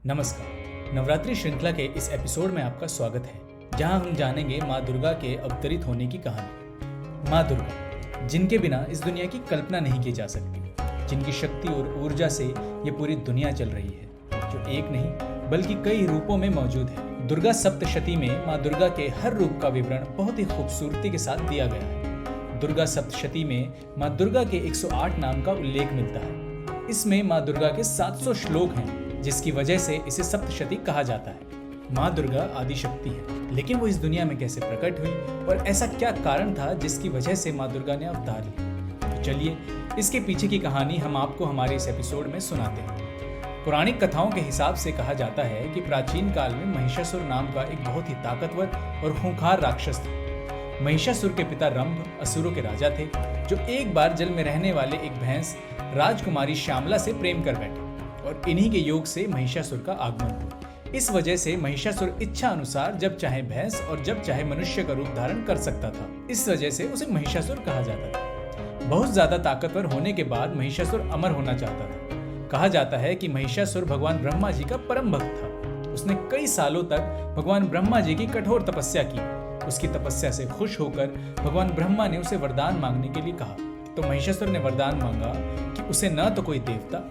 नमस्कार। नवरात्रि श्रृंखला के इस एपिसोड में आपका स्वागत है, जहां हम जानेंगे माँ दुर्गा के अवतरित होने की कहानी। माँ दुर्गा, जिनके बिना इस दुनिया की कल्पना नहीं की जा सकती, जिनकी शक्ति और ऊर्जा से ये पूरी दुनिया चल रही है, जो एक नहीं बल्कि कई रूपों में मौजूद है। दुर्गा सप्तशती में माँ दुर्गा के हर रूप का विवरण बहुत ही खूबसूरती के साथ दिया गया है। दुर्गा सप्तशती में माँ दुर्गा के 108 नाम का उल्लेख मिलता है। इसमें माँ दुर्गा के 700 श्लोक हैं, जिसकी वजह से इसे सप्तशती कहा जाता है। माँ दुर्गा आदि शक्ति है, लेकिन वो इस दुनिया में कैसे प्रकट हुई और ऐसा क्या कारण था जिसकी वजह से माँ दुर्गा ने अवतार लिया। तो चलिए इसके पीछे की कहानी हम आपको हमारे इस एपिसोड में सुनाते हैं। पौराणिक कथाओं के हिसाब से कहा जाता है कि प्राचीन काल में महिषासुर नाम का एक बहुत ही ताकतवर और खूंखार राक्षस था। महिषासुर के पिता रंभ असुरों के राजा थे, जो एक बार जल में रहने वाले एक भैंस राजकुमारी श्यामला से प्रेम कर बैठे और इन्हीं के योग से महिषासुर का आगमन हुआ। इस वजह से महिषासुर इच्छा अनुसार जब चाहे भैंस और जब चाहे मनुष्य का रूप धारण कर सकता था। इस वजह से उसे महिषासुर कहा जाता था। बहुत ज्यादा ताकतवर होने के बाद महिषासुर अमर होना चाहता था। कहा जाता है कि महिषासुर भगवान ब्रह्मा जी का परम भक्त था। उसने कई सालों तक भगवान ब्रह्मा जी की कठोर तपस्या की। उसकी तपस्या से खुश होकर भगवान ब्रह्मा ने उसे वरदान मांगने के लिए कहा। तो महिषासुर ने वरदान मांगा कि उसे न तो कोई देवता,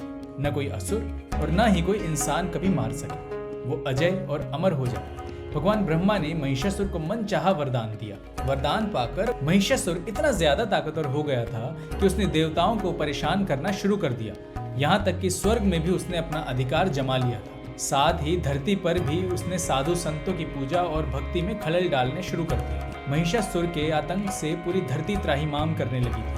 न कोई असुर और न ही कोई इंसान कभी मार सके। वो अजय और अमर हो जाए। भगवान ब्रह्मा ने महिषासुर को मनचाहा वरदान दिया। वरदान पाकर महिषासुर इतना ज्यादा ताकतवर हो गया था कि उसने देवताओं को परेशान करना शुरू कर दिया। यहाँ तक कि स्वर्ग में भी उसने अपना अधिकार जमा लिया था। साथ ही धरती पर भी उसने साधु संतों की पूजा और भक्ति में खलल डालने शुरू कर दिए। महिषासुर के आतंक से पूरी धरती त्राहिमाम करने लगी थी।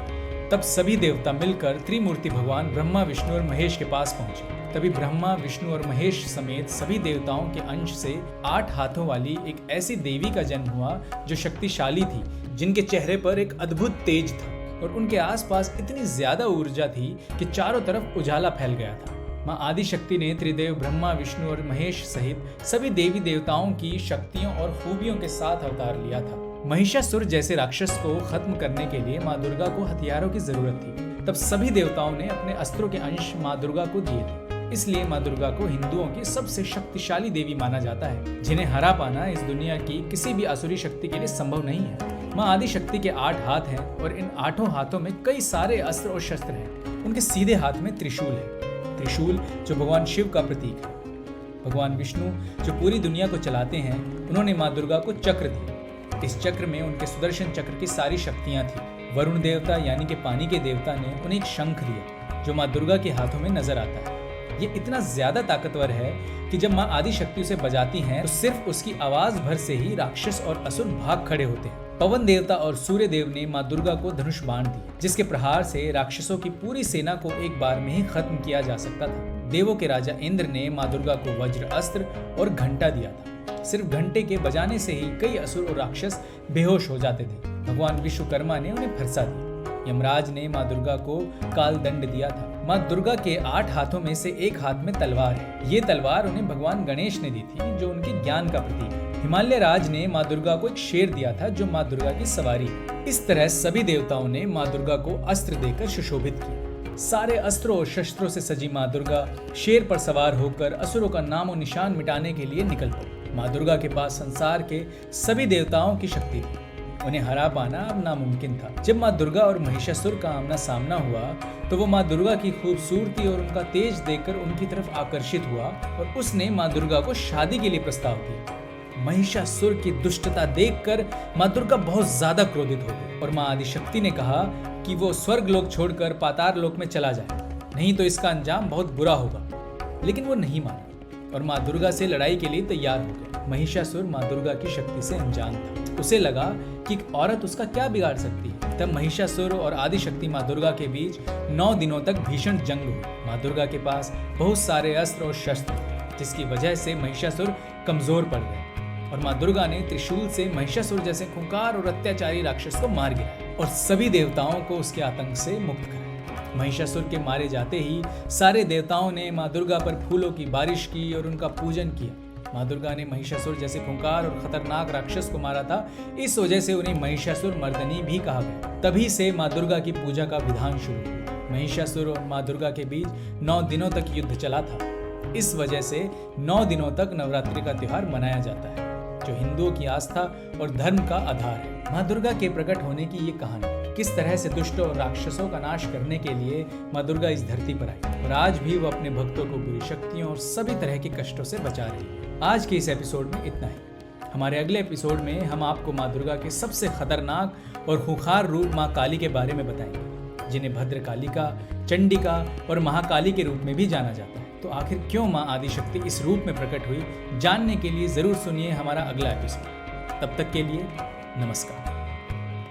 तब सभी देवता मिलकर त्रिमूर्ति भगवान ब्रह्मा, विष्णु और महेश के पास पहुंचे। तभी ब्रह्मा, विष्णु और महेश समेत सभी देवताओं के अंश से 8 हाथों वाली एक ऐसी देवी का जन्म हुआ जो शक्तिशाली थी, जिनके चेहरे पर एक अद्भुत तेज था और उनके आसपास इतनी ज्यादा ऊर्जा थी कि चारों तरफ उजाला फैल गया था। माँ आदिशक्ति ने त्रिदेव ब्रह्मा, विष्णु और महेश सहित सभी देवी देवताओं की शक्तियों और खूबियों के साथ अवतार लिया था। महिषासुर जैसे राक्षस को खत्म करने के लिए माँ दुर्गा को हथियारों की जरूरत थी। तब सभी देवताओं ने अपने अस्त्रों के अंश माँ दुर्गा को दिए थे। इसलिए माँ दुर्गा को हिंदुओं की सबसे शक्तिशाली देवी माना जाता है, जिन्हें हरा पाना इस दुनिया की किसी भी असुरी शक्ति के लिए संभव नहीं है। माँ आदिशक्ति के 8 हाथ हैं और इन 8 हाथों में कई सारे अस्त्र और शस्त्र हैं। उनके सीधे हाथ में त्रिशूल है। त्रिशूल जो भगवान शिव का प्रतीक है। भगवान विष्णु जो पूरी दुनिया को चलाते हैं, उन्होंने माँ दुर्गा को चक्र दिया। इस चक्र में उनके सुदर्शन चक्र की सारी शक्तियां थी। वरुण देवता यानी कि पानी के देवता ने उन्हें एक शंख दिया, जो माँ दुर्गा के हाथों में नजर आता है। ये इतना ज्यादा ताकतवर है कि जब माँ आदिशक्ति उसे बजाती हैं, तो सिर्फ उसकी आवाज भर से ही राक्षस और असुर भाग खड़े होते हैं। पवन देवता और सूर्य देव ने माँ दुर्गा को धनुष बाण दिए, जिसके प्रहार से राक्षसों की पूरी सेना को एक बार में ही खत्म किया जा सकता था। देवों के राजा इंद्र ने माँ दुर्गा को वज्र अस्त्र और घंटा दिया था। सिर्फ घंटे के बजाने से ही कई असुर और राक्षस बेहोश हो जाते थे। भगवान विश्वकर्मा ने उन्हें फरसा दिया। यमराज ने माँ दुर्गा को काल दंड दिया था। माँ दुर्गा के 8 हाथों में से एक हाथ में तलवार है। ये तलवार उन्हें भगवान गणेश ने दी थी, जो उनके ज्ञान का प्रतीक है। हिमालय राज ने माँ दुर्गा को एक शेर दिया था, जो माँ दुर्गा की सवारी है। इस तरह सभी देवताओं ने माँ दुर्गा को अस्त्र देकर सुशोभित किया। सारे अस्त्रों और शस्त्रों से सजी माँ दुर्गा शेर पर सवार होकर असुरों का नाम और निशान मिटाने के लिए निकल पड़ी। माँ दुर्गा के पास संसार के सभी देवताओं की शक्ति थी। उन्हें हरा पाना अब नामुमकिन था। जब माँ दुर्गा और महिषासुर का आमना सामना हुआ, तो वो माँ दुर्गा की खूबसूरती और उनका तेज देखकर उनकी तरफ आकर्षित हुआ और उसने माँ दुर्गा को शादी के लिए प्रस्ताव दिया। महिषासुर की दुष्टता देखकर माँ दुर्गा बहुत ज्यादा क्रोधित हो गई और माँ आदिशक्ति ने कहा कि वो स्वर्ग लोक छोड़कर पाताल लोक में चला जाए, नहीं तो इसका अंजाम बहुत बुरा होगा। लेकिन वो नहीं माना और माँ दुर्गा से लड़ाई के लिए तैयार हो गया। महिषासुर माँ दुर्गा की शक्ति से अनजान था। उसे लगा कि एक औरत उसका क्या बिगाड़ सकती है। तब महिषासुर और आदिशक्ति माँ दुर्गा के बीच 9 दिनों तक भीषण जंग हुई। माँ दुर्गा के पास बहुत सारे अस्त्र और शस्त्र थे, जिसकी वजह से महिषासुर कमजोर पड़ गए और माँ दुर्गा ने त्रिशूल से महिषासुर जैसे खूंखार और अत्याचारी राक्षस को मार गिराया और सभी देवताओं को उसके आतंक से मुक्त कराया। महिषासुर के मारे जाते ही सारे देवताओं ने माँ दुर्गा पर फूलों की बारिश की और उनका पूजन किया। माँ दुर्गा ने महिषासुर जैसे खूंखार और खतरनाक राक्षस को मारा था। इस वजह से उन्हें महिषासुर मर्दनी भी कहा गया। तभी से माँ दुर्गा की पूजा का विधान शुरू हुआ। महिषासुर और माँ दुर्गा के बीच 9 दिनों तक युद्ध चला था। इस वजह से 9 दिनों तक नवरात्रि का त्योहार मनाया जाता है, जो हिंदुओं की आस्था और धर्म का आधार है। माँ दुर्गा के प्रकट होने की ये कहानी, किस तरह से दुष्टों और राक्षसों का नाश करने के लिए माँ दुर्गा इस धरती पर आई और आज भी वो अपने भक्तों को बुरी शक्तियों और सभी तरह के कष्टों से बचा रही है। आज के इस एपिसोड में इतना ही। हमारे अगले एपिसोड में हम आपको माँ दुर्गा के सबसे खतरनाक और खूंखार रूप माँ काली के बारे में बताएंगे, जिन्हें भद्रकालिका, चंडिका और महाकाली के रूप में भी जाना जाता है। तो आखिर क्यों माँ आदिशक्ति इस रूप में प्रकट हुई, जानने के लिए जरूर सुनिए हमारा अगला एपिसोड। तब तक के लिए नमस्कार।